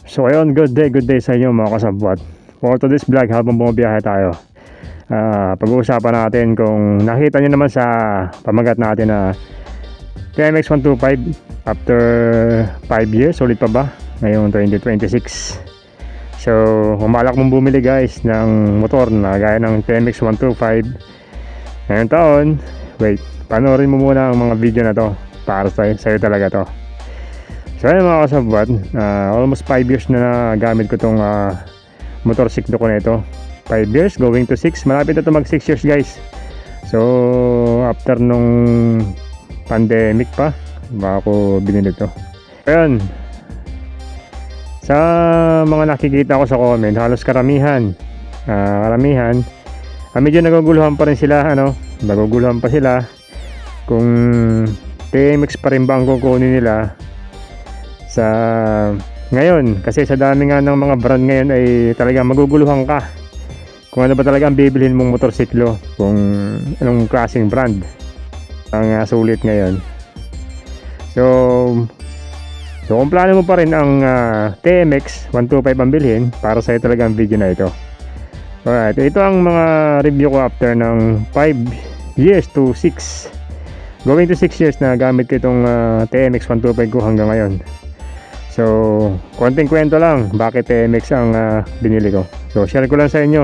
So ayun, good day sa inyo mga kasabwat. For today's vlog, habang bumabiyahe tayo, pag-uusapan natin kung nakita nyo naman sa pamagat natin na TMX 125 after 5 years, ulit pa ba? Ngayong 2026. So humalak mong bumili guys ng motor na gaya ng TMX 125 ngayong taon. Wait, panoorin mo muna ang mga video na to para sa'yo talaga to. So ayun mga kasabwat, almost 5 years na gamit ko tong motorsiklo ko na ito. 5 years, going to 6. Malapit na ito mag 6 years guys. So after nung pandemic pa, baka ko binili ito. Ayun, sa mga nakikita ko sa comment, halos karamihan medyo naguguluhan pa rin sila, naguguluhan pa sila kung TMX pa rin ba ang kukunin nila sa ngayon, kasi sa dami nga ng mga brand ngayon ay talagang maguguluhan ka kung ano ba talaga ang bibilhin mong motorsiklo, kung anong klaseng brand ang sulit ngayon. So kung plano mo pa rin ang TMX 125 ang bilhin, para sa'yo talaga ang video na ito. Alright, ito ang mga review ko after ng 5 years to 6, going to 6 years na gamit ko itong TMX 125 ko hanggang ngayon. So, konting kwento lang bakit TMX ang binili ko. So, share ko lang sa inyo.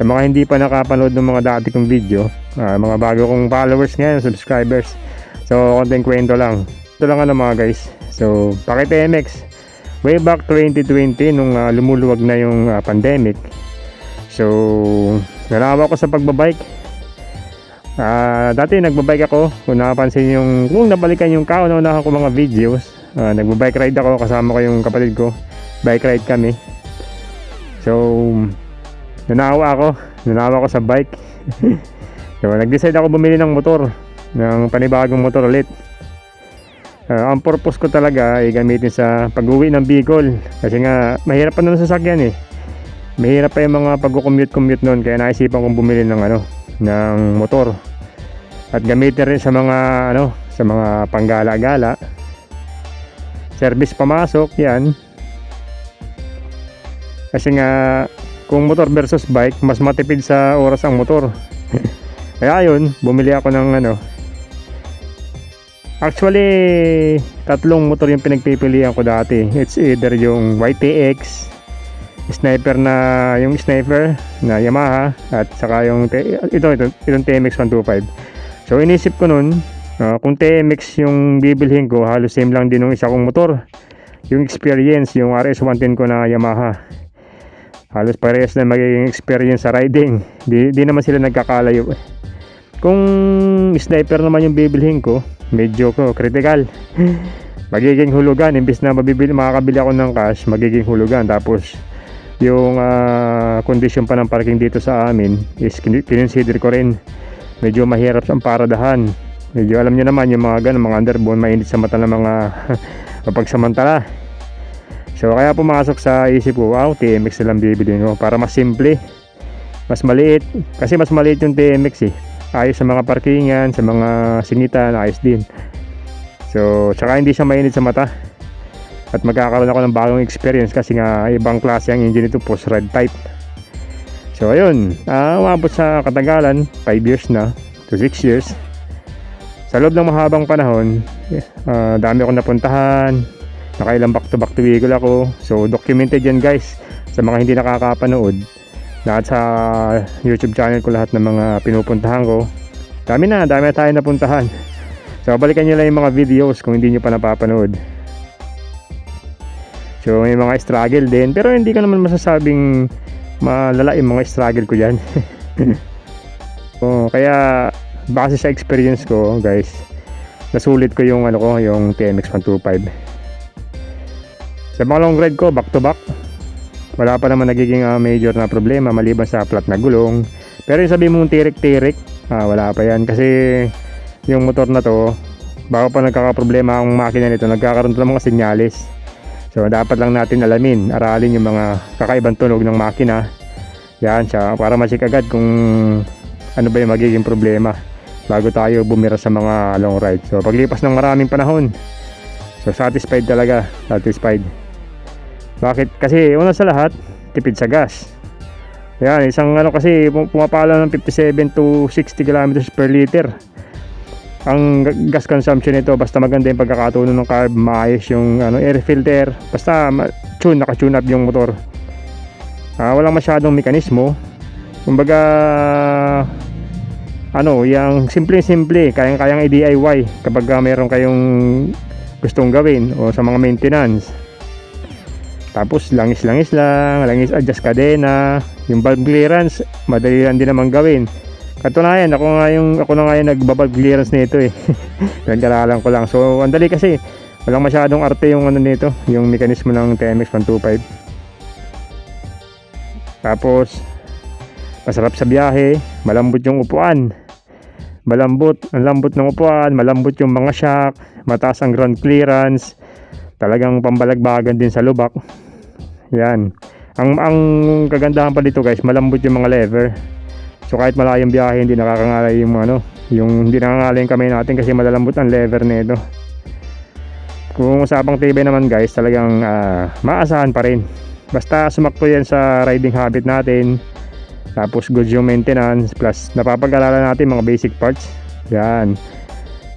Sa mga hindi pa nakapanood ng mga dati kong video, mga bago kong followers ngayon, subscribers. So, konting kwento lang. Ito lang mga guys. So, bakit TMX? Way back 2020 nung lumuluwag na yung pandemic. So, nalawa ko sa pagbabike. Dati nagbabike ako. Kung nakapansin kung nabalikan yung kauna-unahan ko mga videos, nagbabike ride ako, kasama ko yung kapatid ko. Bike ride kami. So nanawa ako sa bike. So nag-decide ako bumili ng motor, ng panibagong motor ulit. Ang purpose ko talaga ay gamitin sa pag-uwi ng Bicol, kasi nga mahirap pa nun sa sasakyan mahirap pa yung mga pag-commute nun, kaya naisipan kong bumili ng motor at gamitin rin sa mga panggala-gala, service pamasok yan. Kasi nga kung motor versus bike, mas matipid sa oras ang motor. Kaya yun, bumili ako ng actually tatlong motor yung pinagpipilian ko dati. It's either yung YTX Sniper yung Sniper na Yamaha, at saka yung itong TMX 125. So inisip ko nun, kung TMX yung bibilhin ko, halos same lang din ng isa kong motor. Yung experience, yung RS110 ko na Yamaha, halos parehas na magiging experience sa riding. Di naman sila nagkakalayo. Kung Sniper naman yung bibilhin ko, medyo critical. Magiging hulugan, imbis na makakabili ako ng cash, magiging hulugan. Tapos yung condition pa ng parking dito sa amin is kinonsider ko rin. Medyo mahirap ang paradahan. Medyo alam nyo naman yung mga mga underbone, mainit sa mata ng mga mapagsamantala. So kaya pumasok sa isip ko, wow, TMX na lang bibilhin ko para mas simple, mas maliit. Kasi mas maliit yung TMX ayos sa mga parkingan, sa mga singitan, ayos din. So tsaka hindi siya mainit sa mata, at magkakaroon ako ng bagong experience kasi nga ibang klase ang engine ito, post ride type. So ayun, umabot sa katagalan, 5 years na to 6 years. Sa loob ng mahabang panahon, dami akong napuntahan, nakailang back to back to Bicol ako. So documented yan guys sa mga hindi nakakapanood. Lahat sa YouTube channel ko, lahat ng mga pinupuntahan ko. Dami na tayo napuntahan. So balikan nyo lang yung mga videos kung hindi nyo pa napapanood. So may mga struggle din, pero hindi ko naman masasabing malala yung mga struggle ko dyan. Kaya base sa experience ko guys, nasulit ko yung yung TMX 125. Sa mga long ride ko, back to back, wala pa naman nagiging major na problema maliban sa flat na gulong. Pero yung sabi mong tirik-tirik, wala pa yan, kasi yung motor na to, bago pa nagkakaproblema ang makina nito, nagkakaroon ng mga senyales. So dapat lang natin aralin yung mga kakaibang tunog ng makina. Yan siya, para ma-check agad kung ano ba yung magiging problema bago tayo bumira sa mga long ride. So paglipas ng maraming panahon, so satisfied talaga, satisfied. Bakit? Kasi una sa lahat, tipid sa gas. Yan, isang ano kasi pumapala ng 57 to 60 kilometers per liter ang gas consumption nito. Basta maganda yung pagkakatuno ng carb, maayos yung ano, air filter, basta naka-tune up yung motor. Walang masyadong mekanismo, kumbaga ano, yung simple kayang i-DIY kapag meron kayong gustong gawin o sa mga maintenance. Tapos langis adjust kadena, yung valve clearance madali lang din naman gawin. Katunayan, ako na nga yung nagba-valve clearance nito eh. Nagkalalan ko lang. So ang dali kasi, walang masyadong arte yung ano nito, yung mekanismo ng TMX 125. Tapos masarap sa biyahe, malambot yung upuan. Ang lambot ng upuan, malambot yung mga shock, mataas ang ground clearance. Talagang pambalagbagan din sa lubak. Yan. Ang kagandahan pa dito guys, malambot yung mga lever. So kahit malayong biyahe, hindi nakakangalay hindi nakakangalay yung kamay natin kasi malalambot ang lever nito. Kung usapang tibay naman guys, talagang maasahan pa rin. Basta sumakto yan sa riding habit natin. Tapos good yung maintenance, plus napapag-alalan natin mga basic parts. Yan.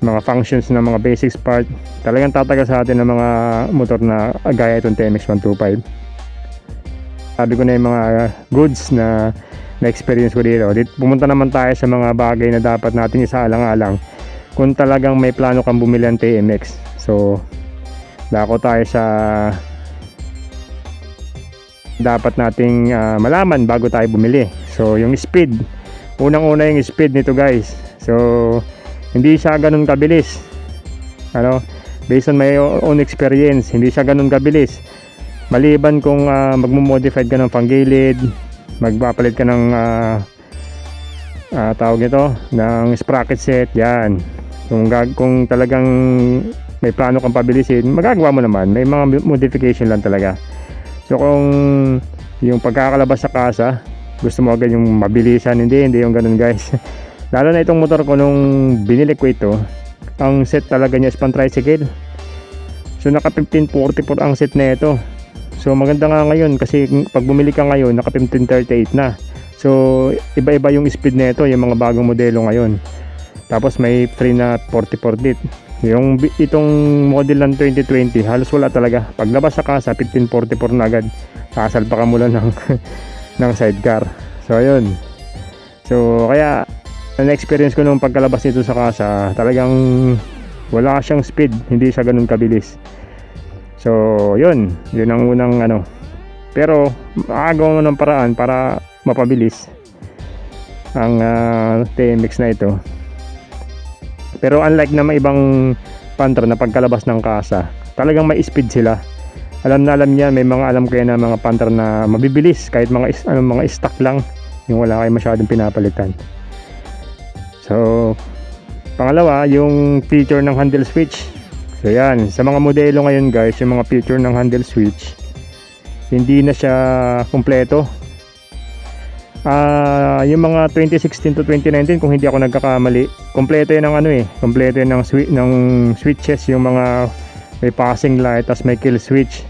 Mga functions ng mga basics part, talagang tatagal sa atin ng mga motor na gaya itong TMX 125. Sabi ko na yung mga goods na experience ko dito. Pumunta naman tayo sa mga bagay na dapat natin isaalang-alang kung talagang may plano kang bumili ng TMX. So dako tayo sa dapat nating malaman bago tayo bumili. So yung speed, unang-una yung speed nito guys. So hindi siya ganun kabilis. Based on my own experience, hindi siya ganun kabilis. Maliban kung magmo-modified ka ng panggilid, magpapalit ka ng tawag nito, ng sprocket set, yan. Kung talagang may plano kang pabilisin, magagawa mo naman. May mga modification lang talaga. So kung yung pagkakalabas sa kasa, gusto mo agad yung mabilisan, hindi yung ganun guys. Lalo na itong motor ko nung binili ko ito, ang set talaga niya is pang tricycle. So naka 1544 ang set na ito. So maganda nga ngayon kasi pag bumili ka ngayon naka 1538 na. So iba-iba yung speed na ito, yung mga bagong modelo ngayon. Tapos may free na 44 bit. Itong model ng 2020 halos wala talaga. Paglabas sa kasa 1544 na agad. Sasalpa ka mula ng ng sidecar. So ayun. So kaya ang experience ko nung pagkalabas nito sa kasa, talagang wala siyang speed, hindi siya ganun kabilis. So yun ang unang pero makagawa mo ng paraan para mapabilis ang TMX na ito. Pero unlike na may ibang Pantra na pagkalabas ng kasa, talagang may speed sila. Alam niya, may mga alam ko yan na mga Pantra na mabibilis kahit mga stock lang, yung wala kayong masyadong pinapalitan. So pangalawa, yung feature ng handle switch. So yan, sa mga modelo ngayon guys, yung mga feature ng handle switch hindi na siya kumpleto. Yung mga 2016 to 2019 kung hindi ako nagkakamali, kumpleto yan ng kumpleto yan ng switches, yung mga may passing light, tas may kill switch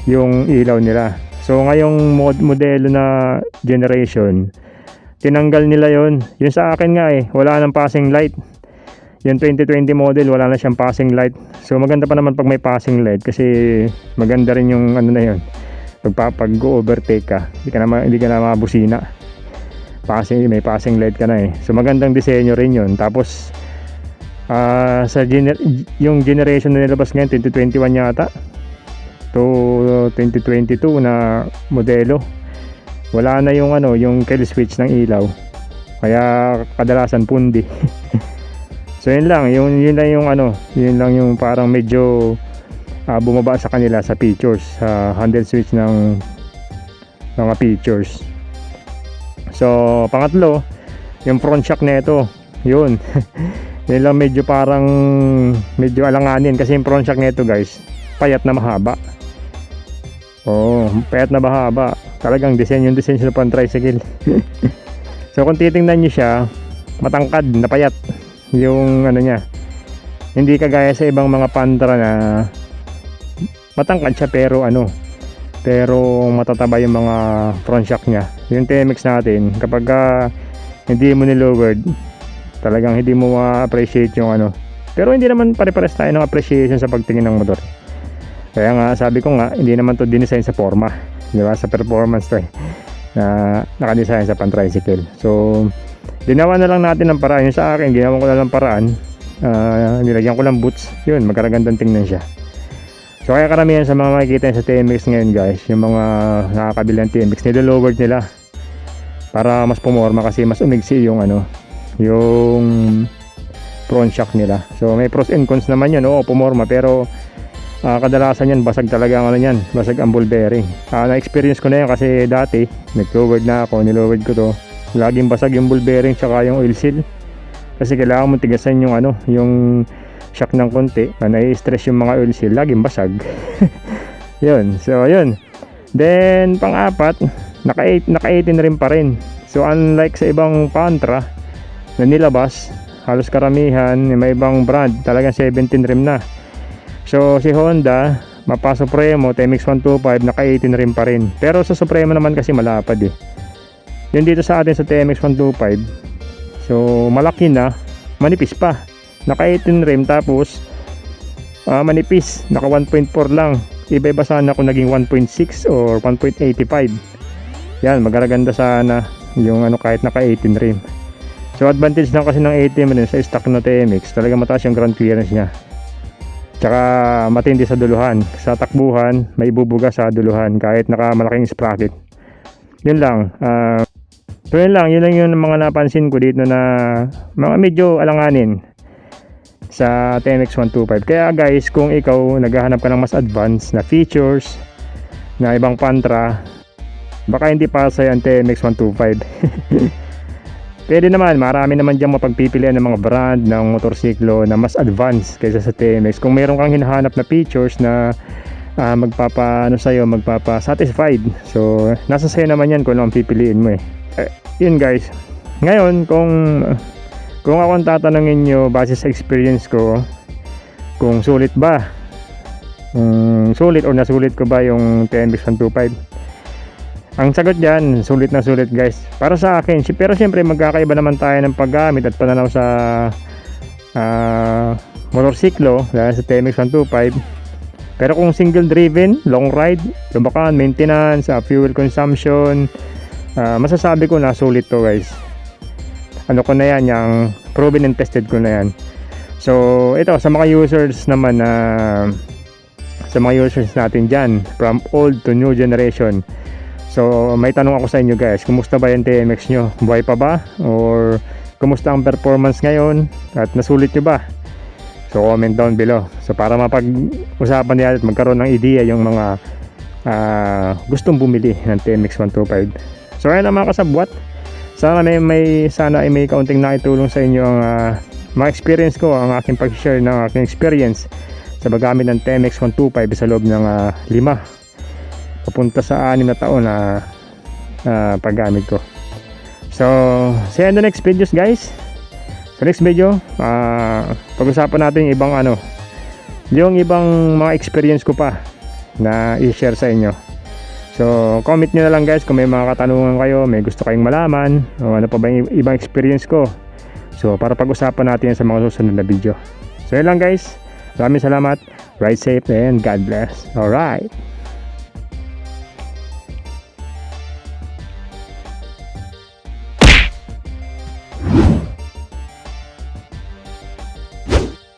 yung ilaw nila. So ngayong modelo na generation, tinanggal nila yon. Yung sa akin nga wala nang passing light. Yung 2020 model wala na siyang passing light. So maganda pa naman pag may passing light kasi maganda rin yung na yun. Pag overtake ka, hindi ka na mabusina. May passing light ka na So magandang disenyo rin yun. Tapos yung generation na nilabas ngayon 2021 yata to 2022 na modelo, wala na yung yung kill switch ng ilaw, kaya kadalasan pundi. So yun lang yung parang medyo bumaba sa kanila sa features, sa handle switch ng mga features. So pangatlo, yung front shock nito, yun yun lang medyo alanganin kasi yung front shock nito guys, payat na mahaba. Payat na mahaba. Talagang design sila pang tricycle. So kung titingnan nyo siya, matangkad na payat yung niya. Hindi kagaya sa ibang mga Pantra na matangkad siya pero pero matataba yung mga front shock niya. Yung TMX natin, kapag hindi mo nilowered, talagang hindi mo ma-appreciate yung ano. Pero hindi naman pare-pares tayo ng appreciation sa pagtingin ng motor. Kaya nga sabi ko nga, hindi naman to dinesign sa forma, di ba? Sa performance to na naka-design sa pan-tricycle. So ginawa na lang natin ng paraan. Yung sa akin, ginawa ko na lang paraan, nilagyan ko lang boots, yun, magkaragandang tingnan siya. So kaya karamihan sa mga makikita sa TMX ngayon guys, yung mga nakakabili ng TMX, nilo-lowered nila para mas pumorma kasi mas umigsi yung ano, yung front shock nila. So may pros and cons naman yun, oo, pumorma, pero kadalasan yan basag talaga ang ano yan, basag ang ball bearing. Na-experience ko na yan kasi dati nag-lowered na ako, nilowered ko to, laging basag yung ball bearing tsaka yung oil seal kasi kailangan mo tigasan yung ano, yung shock ng konti, nai-stress yung mga oil seal, laging basag. Yun, so yun. Then pang-apat, naka 18 rim pa rin. So unlike sa ibang Pantra na nilabas, halos karamihan may ibang brand talagang 17 rim na. So si Honda, Mapa Supremo, TMX 125, naka 18 rim pa rin. Pero sa Supremo naman kasi malapad eh. Yun dito sa atin sa TMX 125, so malaki na, manipis pa. Naka 18 rim tapos manipis, naka 1.4 lang. Iba-iba sana kung naging 1.6 or 1.85. Yan, magaganda sana yung ano kahit naka 18 rim. So advantage lang kasi ng 18 rim sa stock na TMX, talaga mataas yung ground clearance niya. Tsaka matindi sa duluhan. Sa takbuhan, may ibubuga sa duluhan kahit naka malaking sprocket. Yun lang. So yun lang yung mga napansin ko dito na mga medyo alanganin sa TMX 125. Kaya guys, kung ikaw naghahanap ka ng mas advanced na features na ibang Pantra, baka hindi pa sa ang TMX 125. Pwede naman, marami naman diyang mapagpipilian ng mga brand ng motorsiklo na mas advanced kaysa sa TMX. Kung meron kang hinahanap na features na magpapa-satisfied, so nasa sayo naman yan kung ano ang pipiliin mo yun guys. Ngayon, kung akong tatanungin nyo base sa experience ko, kung sulit ba, sulit o nasulit ko ba yung TMX 125, ang sagot dyan, sulit na sulit guys para sa akin. Pero syempre magkakaiba naman tayo ng paggamit at pananaw sa motorsiklo dahil sa TMX 125. Pero kung single driven, long ride, lumakan, maintenance, fuel consumption, masasabi ko na sulit to guys. Ano ko na yan, yung proven and tested ko na yan. So ito sa mga users naman sa mga users natin dyan from old to new generation, so may tanong ako sa inyo guys, kumusta ba yung TMX nyo? Buhay pa ba? Or kumusta ang performance ngayon? At nasulit nyo ba? So comment down below, so para mapag-usapan niya at magkaroon ng idea yung mga gustong bumili ng TMX 125. So ayun ang mga kasabwat, sana ay may kaunting naitulong sa inyo ang mga experience ko, ang aking pag-share ng aking experience sa paggamit ng TMX 125 sa loob ng 5 papunta sa 6 na taon na paggamit ko. So see you in the next videos guys. Sa next video, pag-usapan natin yung ibang mga experience ko pa na i-share sa inyo. So comment nyo na lang guys kung may mga katanungan kayo, may gusto kayong malaman, o ano pa ba yung ibang experience ko. So para pag-usapan natin yan sa mga susunod na video. So yun lang guys, maraming salamat, ride safe and God bless. Alright.